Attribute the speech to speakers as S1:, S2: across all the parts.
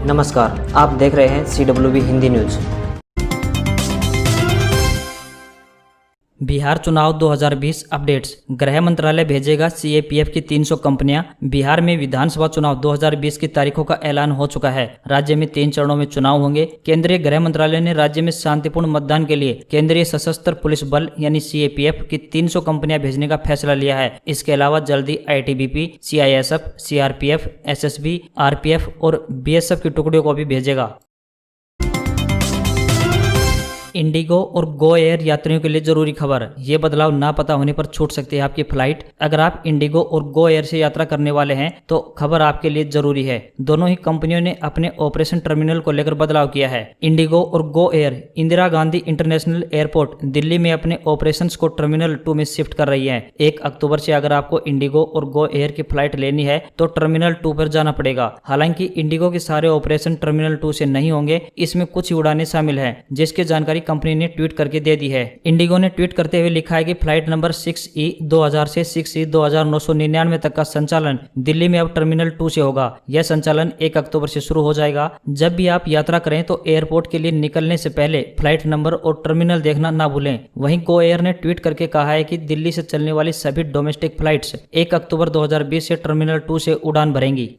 S1: नमस्कार, आप देख रहे हैं CWB हिंदी न्यूज।
S2: बिहार चुनाव 2020 अपडेट्स। गृह मंत्रालय भेजेगा CAPF की 300 कंपनियां। बिहार में विधानसभा चुनाव 2020 की तारीखों का ऐलान हो चुका है। राज्य में 3 चरणों में चुनाव होंगे। केंद्रीय गृह मंत्रालय ने राज्य में शांतिपूर्ण मतदान के लिए केंद्रीय सशस्त्र पुलिस बल यानी CAPF की 300 कंपनियां भेजने का फैसला लिया है। इसके अलावा जल्दी ITBP, CISF, CRPF, SSB, RPF और BSF की टुकड़ियों को भी भेजेगा। इंडिगो और गो एयर यात्रियों के लिए जरूरी खबर। ये बदलाव ना पता होने पर छूट सकती है आपकी फ्लाइट। अगर आप इंडिगो और गो एयर से यात्रा करने वाले हैं तो खबर आपके लिए जरूरी है। दोनों ही कंपनियों ने अपने ऑपरेशन टर्मिनल को लेकर बदलाव किया है। इंडिगो और Go Air Indira Gandhi international airport Delhi में अपने ऑपरेशंस को टर्मिनल 2 में शिफ्ट कर रही है। 1 अक्टूबर से अगर आपको इंडिगो और गो एयर की फ्लाइट लेनी है तो टर्मिनल 2 पर जाना पड़ेगा। हालांकि इंडिगो के सारे ऑपरेशन टर्मिनल 2 से नहीं होंगे, इसमें कुछ ही उड़ानें शामिल हैं, जिसकी जानकारी कंपनी ने ट्वीट करके दे दी है। इंडिगो ने ट्वीट करते हुए लिखा है कि फ्लाइट नंबर 6E 2000 से 6E 2999 तक का संचालन दिल्ली में अब टर्मिनल 2 से होगा। यह संचालन 1 अक्टूबर से शुरू हो जाएगा। जब भी आप यात्रा करें तो एयरपोर्ट के लिए निकलने से पहले फ्लाइट नंबर और टर्मिनल देखना ना भूलें। वहीं गो एयर ने ट्वीट करके कहा है कि दिल्ली से चलने वाली सभी डोमेस्टिक फ्लाइट्स 1 अक्टूबर 2020 से टर्मिनल 2 से उड़ान भरेंगी।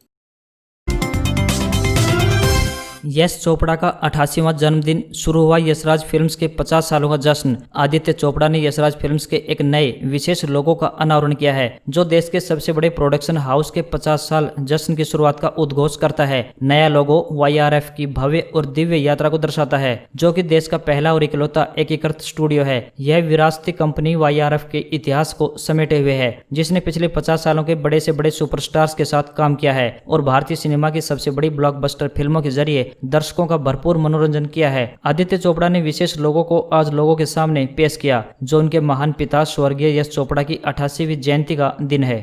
S2: यश चोपड़ा का 88वां जन्मदिन शुरू हुआ यशराज फिल्म्स के 50 सालों का जश्न। आदित्य चोपड़ा ने यशराज फिल्म्स के एक नए विशेष लोगो का अनावरण किया है, जो देश के सबसे बड़े प्रोडक्शन हाउस के 50 साल जश्न की शुरुआत का उद्घोष करता है। नया लोगो YRF की भव्य और दिव्य यात्रा को दर्शाता है, जो कि देश का पहला और इकलौता एकीकृत स्टूडियो है। यह विरासती कंपनी YRF के इतिहास को समेटे हुए है, जिसने पिछले 50 सालों के बड़े से बड़े सुपरस्टार्स के साथ काम किया है और भारतीय सिनेमा की सबसे बड़ी ब्लॉकबस्टर फिल्मों के जरिए दर्शकों का भरपूर मनोरंजन किया है। आदित्य चोपड़ा ने विशेष लोगों को आज लोगों के सामने पेश किया, जो उनके महान पिता स्वर्गीय यश चोपड़ा की 88वीं जयंती का दिन है।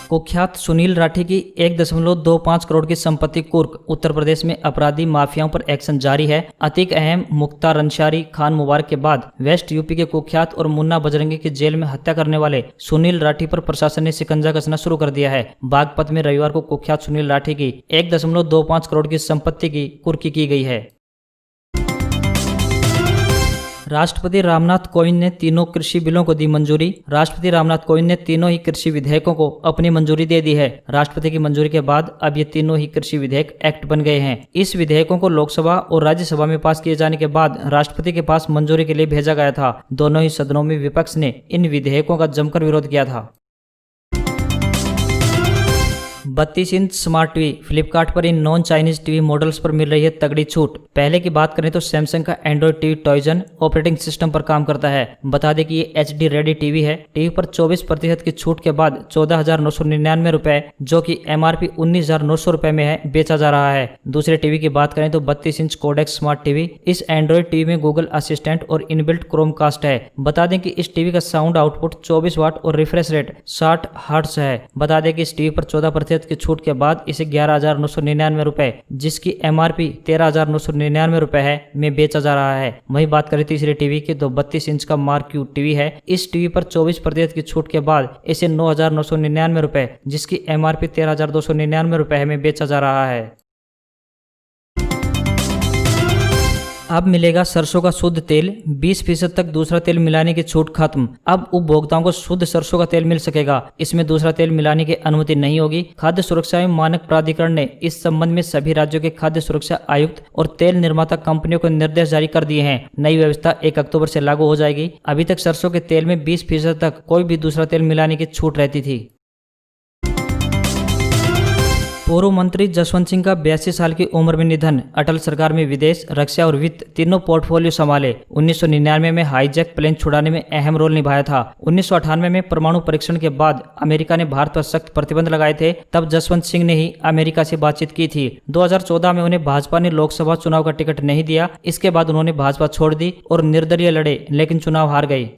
S2: कुख्यात सुनील राठी की 1.25 करोड़ की संपत्ति कुर्क। उत्तर प्रदेश में अपराधी माफियाओं पर एक्शन जारी है। अतीक अहम, मुख्तार अंसारी, खान मुबारक के बाद वेस्ट यूपी के कुख्यात और मुन्ना बजरंगी की जेल में हत्या करने वाले सुनील राठी पर प्रशासन ने शिकंजा कसना शुरू कर दिया है। बागपत में रविवार को कुख्यात सुनील राठी की 1.25 करोड़ की संपत्ति की कुर्की की गई है। राष्ट्रपति रामनाथ कोविंद ने तीनों कृषि बिलों को दी मंजूरी। राष्ट्रपति रामनाथ कोविंद ने तीनों ही कृषि विधेयकों को अपनी मंजूरी दे दी है। राष्ट्रपति की मंजूरी के बाद अब ये तीनों ही कृषि विधेयक एक्ट बन गए हैं। इस विधेयकों को लोकसभा और राज्यसभा में पास किए जाने के बाद राष्ट्रपति के पास मंजूरी के लिए भेजा गया था। दोनों ही सदनों में विपक्ष ने इन विधेयकों का जमकर विरोध किया था। 32 इंच स्मार्ट टीवी। फ्लिपकार्ट पर इन नॉन चाइनीज टीवी मॉडल्स पर मिल रही है तगड़ी छूट। पहले की बात करें तो सैमसंग का एंड्रॉइड टीवी टॉयजन ऑपरेटिंग सिस्टम पर काम करता है। बता दें कि ये HD रेडी टीवी है। टीवी पर 24% की छूट के बाद 14,999 रुपए, जो कि MRP 19,900 रुपए में है, बेचा जा रहा है। दूसरे टीवी की बात करें तो 32 इंच कोडेक्स स्मार्ट टीवी। इस एंड्रॉइड टीवी में गूगल असिस्टेंट और इनबिल्ट क्रोमकास्ट है। बता दें कि इस टीवी का साउंड आउटपुट 24 वाट और रिफ्रेश रेट 60 हर्ट्ज है। बता दें कि इस टीवी पर 14% की छूट के बाद इसे 11,999 रुपए, जिसकी MRP 13,999 रुपए है, में बेचा जा रहा है। वहीं बात करें तीसरे टीवी की तो 32 इंच का मार्क क्यू टीवी है। इस टीवी पर 24% की छूट के बाद इसे 9,999 रुपए, जिसकी MRP 13,299 रुपए में बेचा जा रहा है। अब मिलेगा सरसों का शुद्ध तेल। 20% तक दूसरा तेल मिलाने की छूट खत्म। अब उपभोक्ताओं को शुद्ध सरसों का तेल मिल सकेगा। इसमें दूसरा तेल मिलाने की अनुमति नहीं होगी। खाद्य सुरक्षा एवं मानक प्राधिकरण ने इस संबंध में सभी राज्यों के खाद्य सुरक्षा आयुक्त और तेल निर्माता कंपनियों को निर्देश जारी कर दिए हैं। नई व्यवस्था 1 अक्टूबर से लागू हो जाएगी। अभी तक सरसों के तेल में 20% तक कोई भी दूसरा तेल मिलाने की छूट रहती थी। पूर्व मंत्री जसवंत सिंह का 82 साल की उम्र में निधन। अटल सरकार में विदेश, रक्षा और वित्त तीनों पोर्टफोलियो संभाले। 1999 में हाईजैक प्लेन छुड़ाने में अहम रोल निभाया था। 1998 में परमाणु परीक्षण के बाद अमेरिका ने भारत पर सख्त प्रतिबंध लगाए थे। तब जसवंत सिंह ने ही अमेरिका से बातचीत की थी। 2014 में उन्हें भाजपा ने लोकसभा चुनाव का टिकट नहीं दिया। इसके बाद उन्होंने भाजपा छोड़ दी और निर्दलीय लड़े, लेकिन चुनाव हार गए।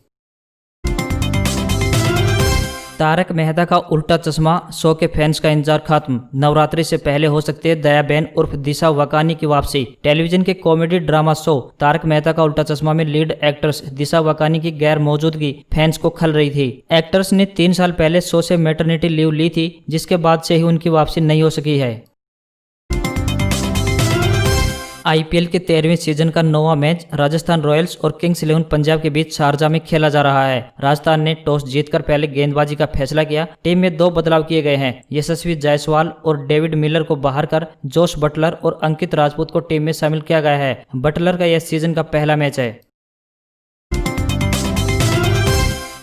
S2: तारक मेहता का उल्टा चश्मा शो के फैंस का इंतजार खत्म। नवरात्रि से पहले हो सकती है दयाबेन उर्फ दिशा वाकानी की वापसी। टेलीविजन के comedy drama show Taarak Mehta Ka Ooltah चश्मा में लीड एक्ट्रेस दिशा वाकानी की गैर मौजूदगी फैंस को खल रही थी। एक्ट्रेस ने 3 साल पहले शो से मैटरनिटी लीव ली थी, जिसके बाद से ही उनकी वापसी नहीं हो सकी है। आईपीएल के 13वें सीजन का 9वां मैच राजस्थान रॉयल्स और किंग्स 11 पंजाब के बीच शारजाह में खेला जा रहा है। राजस्थान ने टॉस जीतकर पहले गेंदबाजी का फैसला किया। टीम में 2 बदलाव किए गए हैं। यशस्वी जायसवाल और डेविड मिलर को बाहर कर जोश बटलर और अंकित राजपूत को टीम में शामिल किया गया है। बटलर का यह सीजन का पहला मैच है।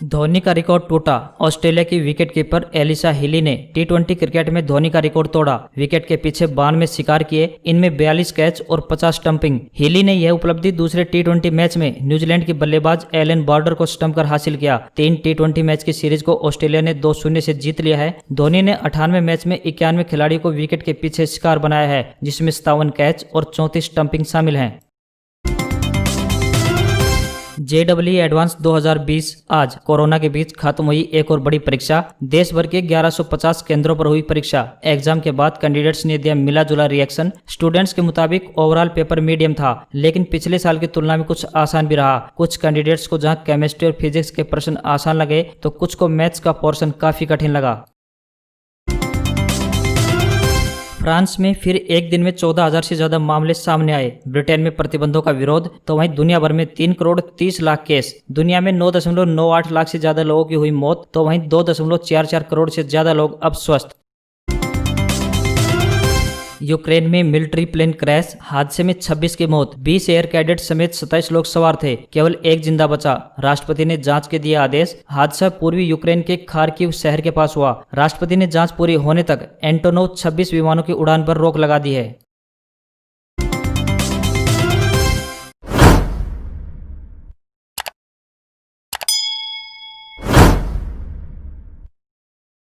S2: धोनी का रिकॉर्ड टूटा। ऑस्ट्रेलिया की विकेटकीपर एलिसा हिली ने टी20 क्रिकेट में धोनी का रिकॉर्ड तोड़ा। विकेट के पीछे 92 शिकार किए, इनमें 42 कैच और 50 स्टंपिंग। हिली ने यह उपलब्धि दूसरे टी20 मैच में न्यूजीलैंड की बल्लेबाज एलन बॉर्डर को स्टंप कर हासिल किया। 3 टी20 मैच की सीरीज को ऑस्ट्रेलिया ने 2-0 से जीत लिया है। धोनी ने 98 मैच में 91 खिलाड़ियों को विकेट के पीछे शिकार बनाया है, जिसमें 57 कैच और 34 स्टंपिंग शामिल हैं। JEE एडवांस 2020 आज कोरोना के बीच खत्म हुई एक और बड़ी परीक्षा। देश भर के 1150 केंद्रों पर हुई परीक्षा। एग्जाम के बाद कैंडिडेट्स ने दिया मिला जुला रिएक्शन। स्टूडेंट्स के मुताबिक ओवरऑल पेपर मीडियम था, लेकिन पिछले साल की तुलना में कुछ आसान भी रहा। कुछ कैंडिडेट्स को जहां केमिस्ट्री और फिजिक्स के प्रश्न आसान लगे, तो कुछ को मैथ्स का पोर्शन काफी कठिन लगा। फ्रांस में फिर एक दिन में 14,000 से ज्यादा मामले सामने आए। ब्रिटेन में प्रतिबंधों का विरोध, तो वहीं दुनिया भर में 3 करोड़ 30 लाख केस। दुनिया में 9.98 लाख से ज्यादा लोगों की हुई मौत, तो वहीं 2.44 करोड़ से ज्यादा लोग अब स्वस्थ। यूक्रेन में मिलिट्री प्लेन क्रैश, हादसे में 26 की मौत। 20 एयर कैडेट समेत 27 लोग सवार थे, केवल 1 जिंदा बचा। राष्ट्रपति ने जांच के दिए आदेश। हादसा पूर्वी यूक्रेन के खार्किव शहर के पास हुआ। राष्ट्रपति ने जांच पूरी होने तक एंटोनोव 26 विमानों की उड़ान पर रोक लगा दी है।